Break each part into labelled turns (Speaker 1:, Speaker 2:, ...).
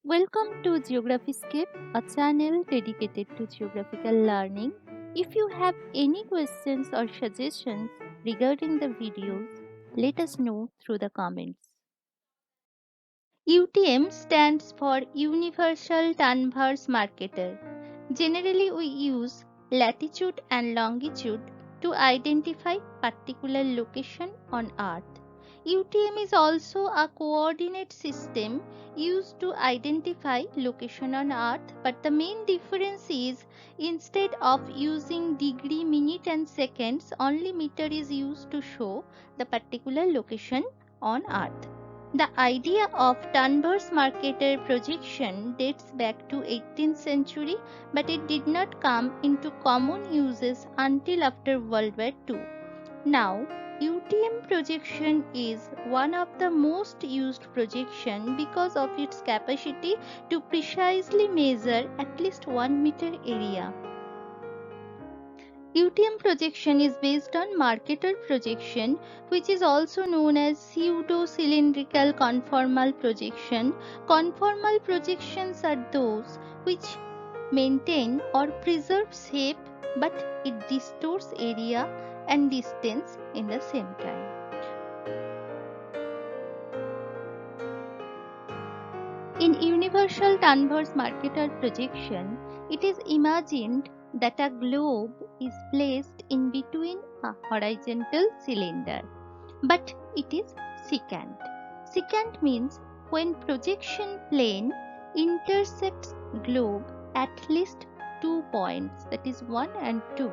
Speaker 1: Welcome to Geographyscape, a channel dedicated to geographical learning. If you have any questions or suggestions regarding the videos, let us know through the comments. UTM stands for Universal Transverse Marketer. Generally, we use latitude and longitude to identify particular location on Earth. UTM is also a coordinate system used to identify location on Earth, but the main difference is instead of using degree, minute and seconds, only meter is used to show the particular location on Earth. The idea of transverse marketer projection dates back to 18th century, but it did not come into common uses until after World War II. Now, UTM projection is one of the most used projection because of its capacity to precisely measure at least 1 meter area. UTM projection is based on marketer projection, which is also known as pseudo-cylindrical conformal projection. Conformal projections are those which maintain or preserve shape, but it distorts area and distance in the same time. In universal transverse marketer projection, it is imagined that a globe is placed in between a horizontal cylinder, but it is secant. Secant means when projection plane intersects globe at least 2 points, that is 1 and 2.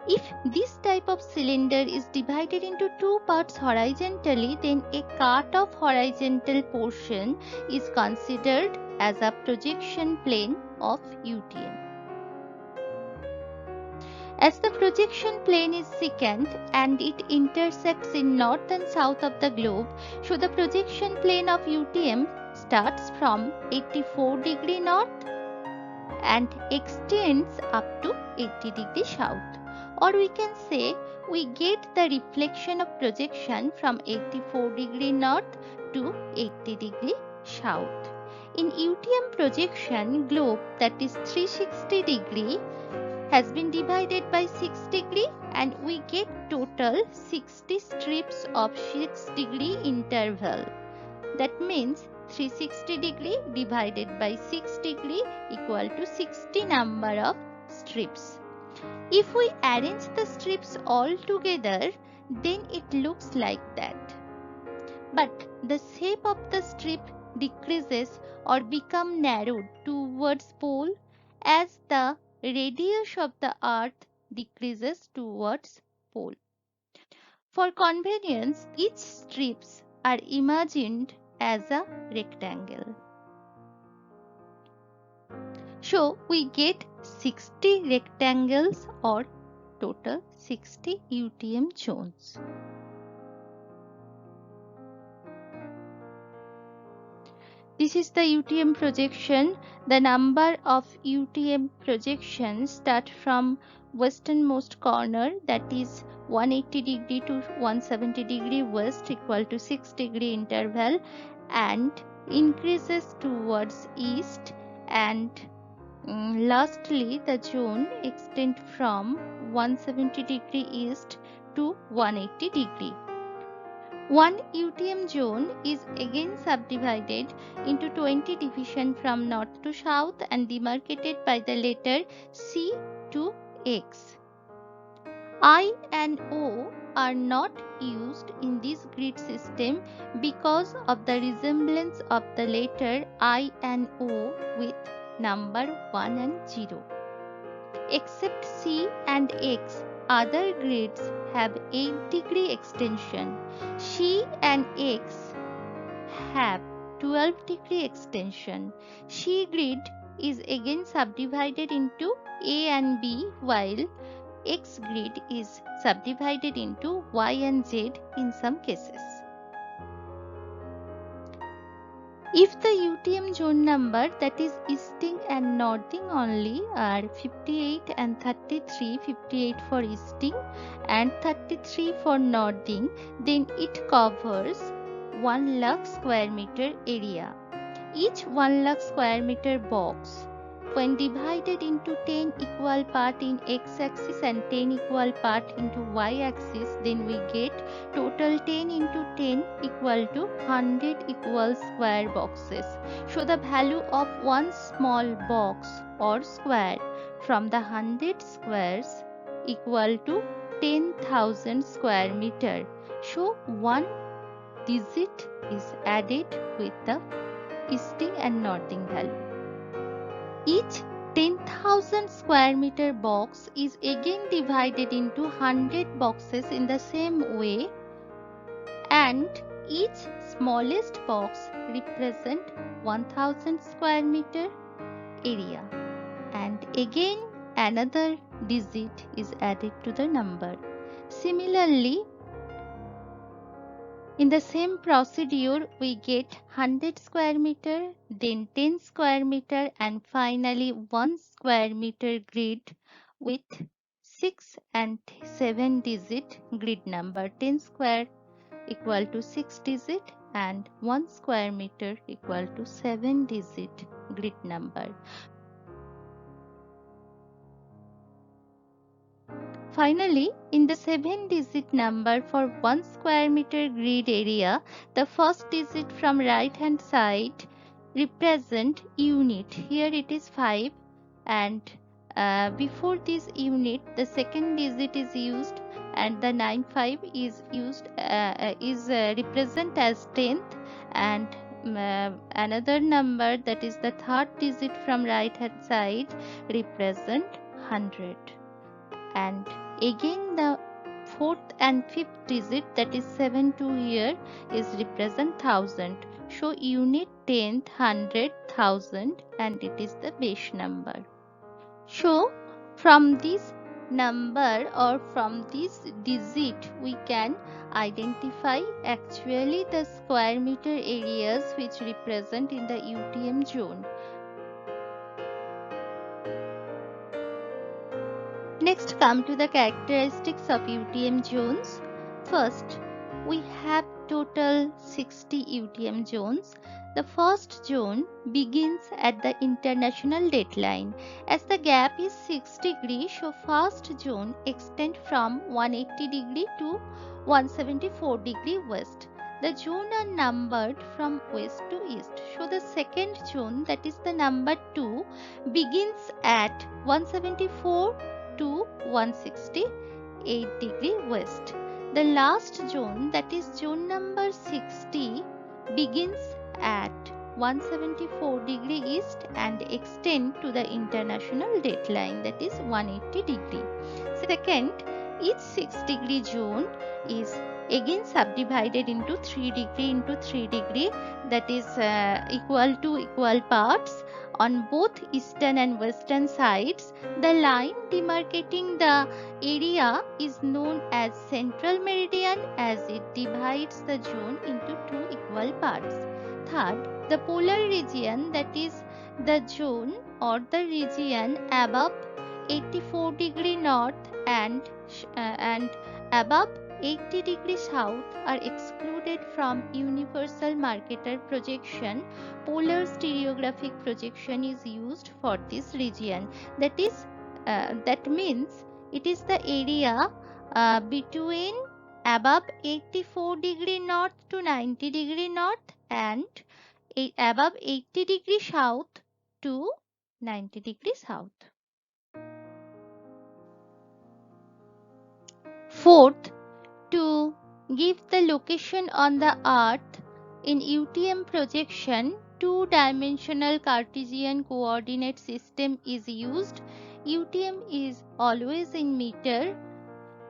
Speaker 1: If this type of cylinder is divided into two parts horizontally, then a cut-off horizontal portion is considered as a projection plane of UTM. As the projection plane is secant and it intersects in north and south of the globe, so the projection plane of UTM starts from 84 degree north and extends up to 80 degree south. Or we can say we get the reflection of projection from 84 degree north to 80 degree south. In UTM projection, globe that is 360 degree has been divided by 6 degree and we get total 60 strips of 6 degree interval. That means 360 degree divided by 6 degree equal to 60 number of strips. If we arrange the strips all together, then it looks like that. But the shape of the strip decreases or become narrowed towards pole as the radius of the earth decreases towards pole. For convenience, each strips are imagined as a rectangle. So we get 60 rectangles or total 60 UTM zones. This is the UTM projection. The number of UTM projections start from westernmost corner, that is 180 degree to 170 degree west equal to 6 degree interval, and increases towards east, and lastly the zone extends from 170 degree east to 180 degree. One UTM zone is again subdivided into 20 divisions from north to south and demarcated by the letter C to X. I and O are not used in this grid system because of the resemblance of the letter I and O with number 1 and 0. Except C and X, other grids have 8 degree extension. C and X have 12 degree extension. C grid is again subdivided into A and B, while X grid is subdivided into Y and Z in some cases. If the UTM zone number, that is easting and northing only, are 58 and 33, 58 for easting and 33 for northing, then it covers 1 lakh square meter area. Each 1 lakh square meter box, when divided into 10 equal part in x-axis and 10 equal part into y-axis, then we get total 10 into 10 equal to 100 equal square boxes. So the value of one small box or square from the 100 squares equal to 10,000 square meter. So one digit is added with the easting and northing value. Each 10,000 square meter box is again divided into 100 boxes in the same way, and each smallest box represent 1000 square meter area, and again another digit is added to the number. Similarly, in the same procedure, we get 100 square meter, then 10 square meter, and finally 1 square meter grid with 6 and 7 digit grid number. 10 square equal to 6 digit and 1 square meter equal to 7 digit grid number. Finally, in the 7-digit number for 1 square meter grid area, the first digit from right hand side represent unit. Here it is 5, and before this unit the second digit is used, and the 95 is used represent as 10th, and another number, that is the third digit from right hand side, represent 100. And again the fourth and fifth digit, that is 7 to here, is represent 1000. So unit, tenth, 100, 1000, and it is the base number. So from this number or from this digit we can identify actually the square meter areas which represent in the UTM zone. Next, come to the characteristics of UTM zones. First, we have total 60 UTM zones. The first zone begins at the international dateline. As the gap is 6 degrees, so first zone extends from 180 degree to 174 degree west. The zones are numbered from west to east. So the second zone, that is the number 2, begins at 174 to 168 degree west. The last zone, that is zone number 60, begins at 174 degree east and extend to the international dateline, that is 180 degree. Second, each 6 degree zone is again subdivided into 3 degree into 3 degree, that is equal to equal parts on both eastern and western sides. The line demarcating the area is known as central meridian, as it divides the zone into 2 equal parts. Third, the polar region, that is the zone or the region above 84 degree north and above 80 degree south are excluded from universal Mercator projection. Polar stereographic projection is used for this region. That means it is the area between above 84 degree north to 90 degree north and above 80 degree south to 90 degree south. Fourth, to give the location on the earth in UTM projection, two-dimensional Cartesian coordinate system is used. UTM is always in meter.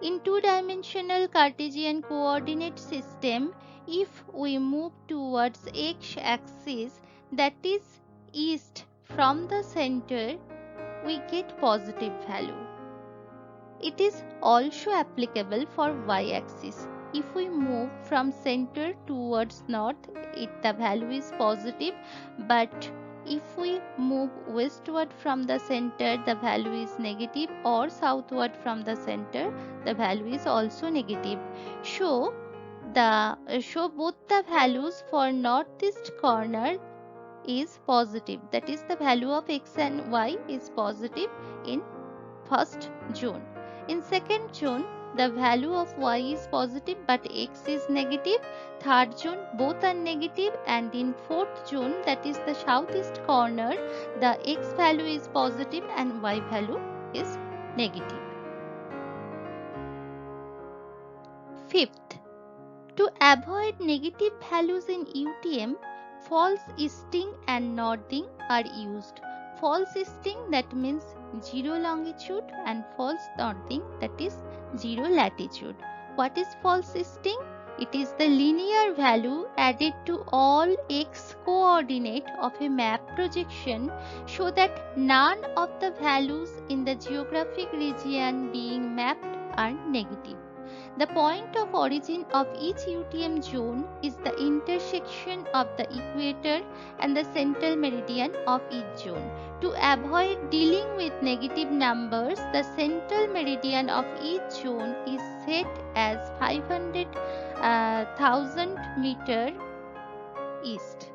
Speaker 1: In two-dimensional Cartesian coordinate system, if we move towards x-axis, that is east from the center, we get positive value. It is also applicable for y-axis. If we move from center towards north, the value is positive, but if we move westward from the center, the value is negative, or southward from the center, the value is also negative. Show both the values for northeast corner is positive, that is the value of x and y is positive in first zone. In second zone, the value of y is positive but x is negative. Third zone, both are negative, and in fourth zone, that is the southeast corner, the x value is positive and y value is negative. Fifth, to avoid negative values in UTM, false easting and northing are used. False easting, that means 0 longitude, and false northing, that is 0 latitude. What is false easting? It is the linear value added to all x coordinate of a map projection so that none of the values in the geographic region being mapped are negative. The point of origin of each UTM zone is the intersection of the equator and the central meridian of each zone. To avoid dealing with negative numbers, the central meridian of each zone is set as 500,000 meter east.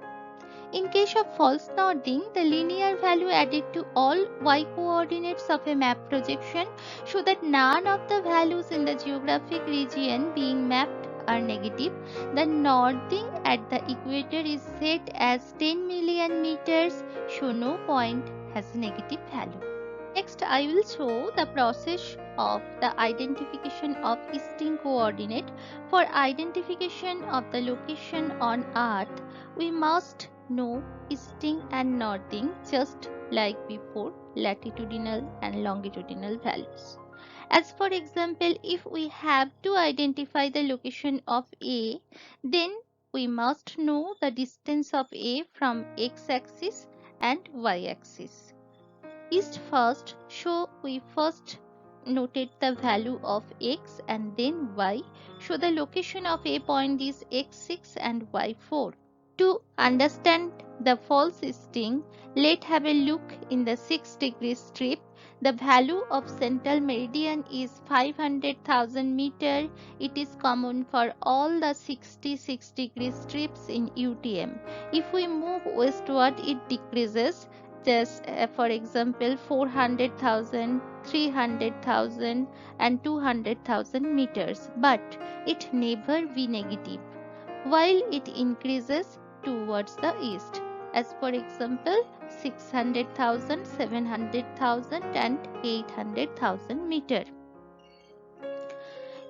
Speaker 1: In case of false northing, the linear value added to all y coordinates of a map projection so that none of the values in the geographic region being mapped are negative. The northing at the equator is set as 10 million meters, so no point has a negative value. Next, I will show the process of the identification of easting coordinate. For identification of the location on Earth, we must know easting and northing, just like before, latitudinal and longitudinal values. As for example, if we have to identify the location of A, then we must know the distance of A from x-axis and y-axis. East first, so we first noted the value of x and then y, so the location of A point is x6 and y4. To understand the false easting, let's have a look in the 6-degree strip. The value of central meridian is 500,000 meter. It is common for all the 60-degree strips in UTM. If we move westward, it decreases. Just for example, 400,000, 300,000 and 200,000 meters, but it never be negative, while it increases towards the east, as for example 600,000, 700,000 and 800,000 meter.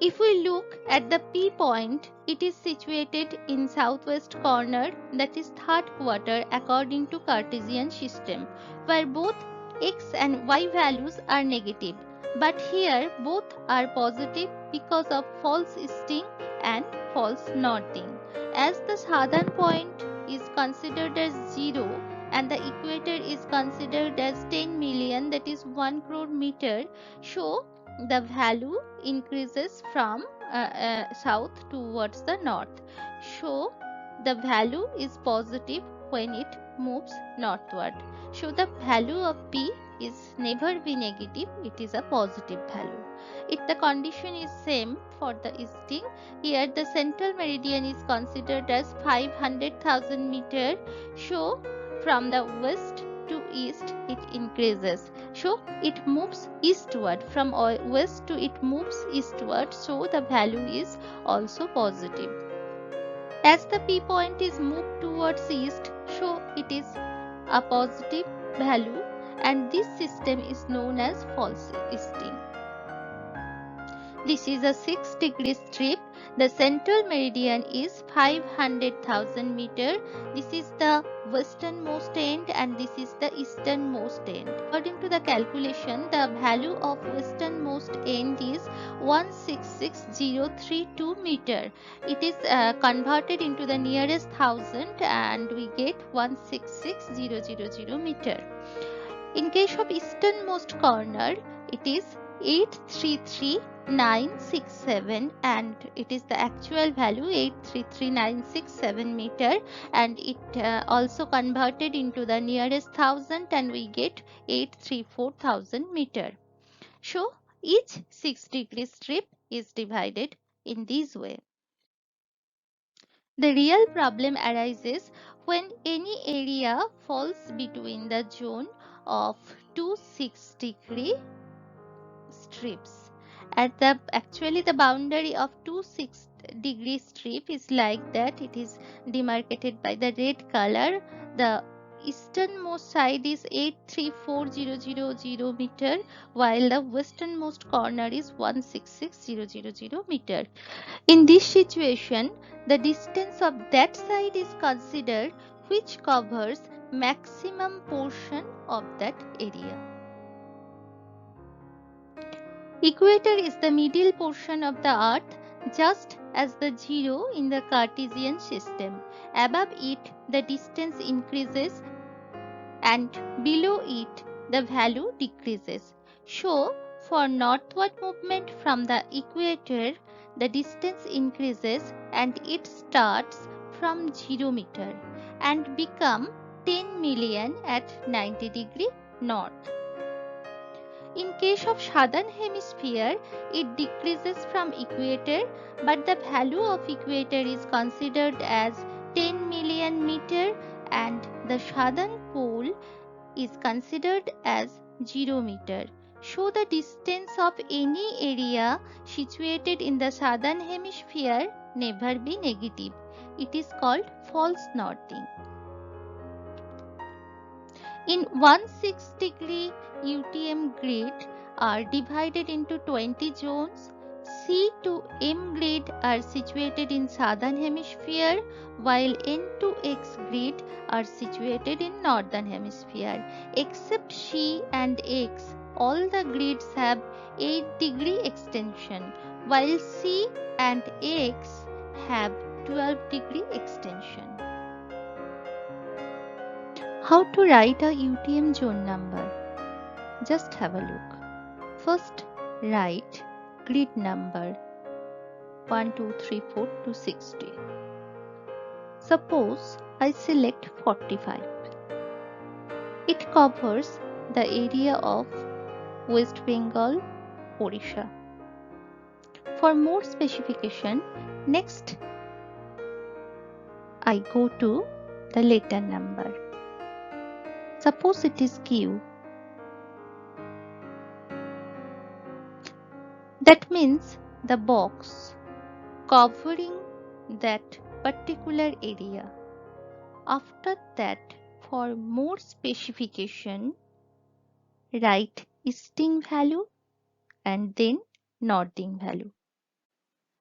Speaker 1: If we look at the P point, it is situated in southwest corner, that is third quarter according to Cartesian system, where both x and y values are negative. But here both are positive because of false easting and false northing. As the southern point is considered as 0 and the equator is considered as 10 million, that is 1 crore meter, so the value increases from south towards the north. So the value is positive when it moves northward. So the value of P is never be negative, it is a positive value. If the condition is same for the easting, here the central meridian is considered as 500,000 meter. So from the west to east it increases. So it moves eastward, from west to it moves eastward, so the value is also positive. As the P point is moved towards east, so it is a positive value, and this system is known as false easting. This is a 6-degree strip. The central meridian is 500,000 meter. This is the westernmost end and this is the easternmost end. According to the calculation, the value of westernmost end is 166032 meter. It is converted into the nearest thousand and we get 166000 meter. In case of easternmost corner, it is 833967 and it is the actual value 833967 meter, and it also converted into the nearest thousand and we get 834,000 meter. So each 6-degree strip is divided in this way. The real problem arises when any area falls between the zone of two 6-degree strips. Actually the boundary of two 6-degree strip is like that. It is demarcated by the red color. The easternmost side is 834000 meter, while the westernmost corner is 166000 meter. In this situation, the distance of that side is considered, which covers maximum portion of that area. Equator is the middle portion of the earth, just as the zero in the Cartesian system. Above it, the distance increases, and below it, the value decreases. So, for northward movement from the equator, the distance increases and it starts from 0 meter and become 10 million at 90 degree north. In case of southern hemisphere, it decreases from equator, but the value of equator is considered as 10 million meter and the southern pole is considered as 0 meter. So the distance of any area situated in the southern hemisphere never be negative. It is called false northing. In 1/6-degree UTM grid are divided into 20 zones. C to M grid are situated in southern hemisphere, while N to X grid are situated in northern hemisphere. Except C and X, all the grids have 8-degree extension, while C and X have 12-degree extension. How to write a UTM zone number? Just have a look. First, write grid number 1, 2, 3, 4 to 60. Suppose I select 45. It covers the area of West Bengal, Odisha. For more specification, next I go to the letter number. Suppose it is Q. That means the box covering that particular area. After that, for more specification, write easting value and then northing value.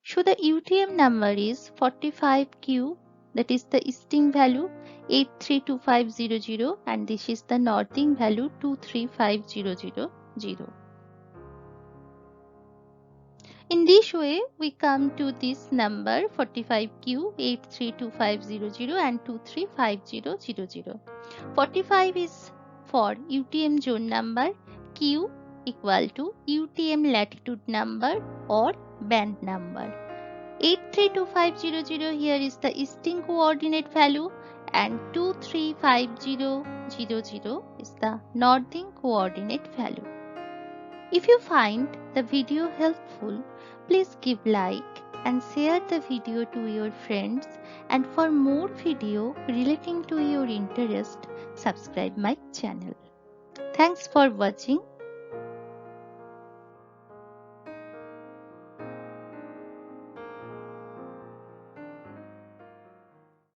Speaker 1: So the UTM number is 45Q, that is the easting value 832500, and this is the northing value 23500. In this way, we come to this number 45Q 832500 and 23500. 45 is for UTM zone number, Q equal to UTM latitude number or band number. 832500 here is the easting coordinate value and 23500 is the northing coordinate value. If you find the video helpful, please give like and share the video to your friends, and for more video relating to your interest, subscribe my channel. Thanks for watching.